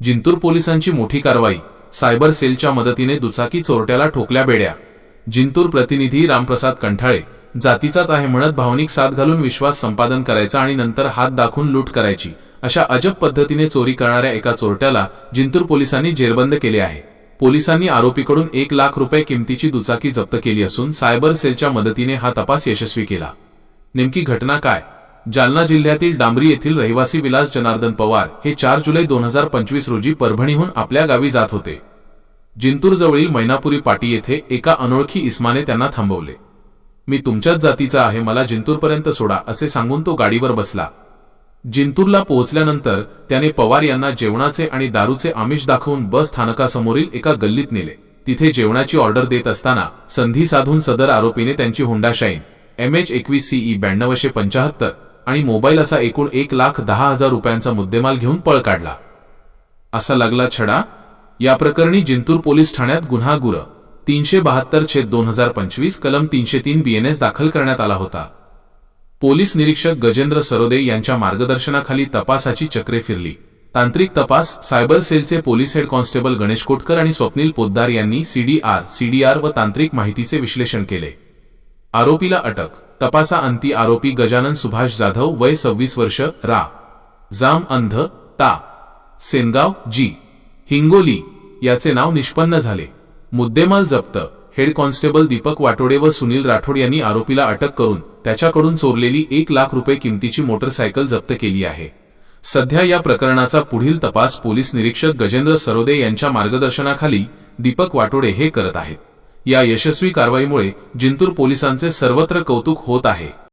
जिंतूर पोलिसांची मोठी कारवाई, सायबर सेलच्या मदतीने दुचाकी चोरट्याला ठोकल्या बेड्या। जिंतूर प्रतिनिधी रामप्रसाद कंठाळे जातीचाच आहे म्हणत भावनिक साथ घालून विश्वास संपादन करायचा आणि नंतर हात दाखवून लूट करायची, अशा अजब पद्धतीने चोरी करणाऱ्या एका चोरट्याला जिंतूर पोलिसांनी जेरबंद केले आहे। पोलिसांनी आरोपीकडून 1 लाख रुपये किमतीची दुचाकी जप्त केली असून सायबर सेलच्या मदतीने हा तपास यशस्वी केला। नेमकी घटना काय? जालना जिल्ह्यातील डांबरी येथील रहिवासी विलास जनार्दन पवार हे 4 जुलै 2025 रोजी परभणीहून आपल्या गावी जात होते। जिंतूर जवळील मैनापुरी पाटी येथे एका अनोळखी इस्माने त्यांना थांबवले। मी तुमच्याच जातीचा आहे, मला जिंतूरपर्यंत सोडा, असे सांगून तो गाडीवर बसला। जिंतूरला पोहोचल्यानंतर त्याने पवार यांना जेवणाचे आणि दारूचे आमिष दाखवून बस स्थानकासमोरील एका गल्लीत नेले। तिथे जेवणाची ऑर्डर देत असताना संधी साधून सदर आरोपीने त्यांची होंडा शाईन MH21CE 9275 आणि मोबाईल असा एकूण 1,10,000 रुपयांचा मुद्देमाल घेऊन पळ काढला। असा लागला छडा। या प्रकरणी जिंतूर पोलीस ठाण्यात गुन्हा गुर 372/2025 कलम 303 BNS दाखल करण्यात आला होता। पोलीस निरीक्षक गजेंद्र सरोदे यांच्या मार्गदर्शनाखाली तपासाची चक्रे फिरली। तांत्रिक तपास, सायबर सेलचे police head constable Ganesh Kotkar आणि स्वप्नील पोद्दार यांनी CDR व तांत्रिक माहितीचे विश्लेषण केले। आरोपीला अटक। तपासा अंती आरोपी गजानन सुभाष जाधव, वय 26 वर्ष, रा जाम अंध, ता सेनगाव, जी हिंगोली याचे नाव निष्पन्न झाले। मुद्देमाल जप्त। हेड कॉन्स्टेबल दीपक वाटोडे व सुनील राठोड यांनी आरोपीला अटक करून त्याच्याकडून चोरलेली 1 लाख रुपये किमतीची मोटरसायकल जप्त केली आहे। सध्या या प्रकरणाचा पुढील तपास पोलीस निरीक्षक गजेंद्र सरोदे यांच्या मार्गदर्शनाखाली दीपक वाटोडे हे करत आहेत। या यशस्वी कारवाईमुळे जिंतूर पोलिसांचे सर्वत्र कौतुक होत आहे।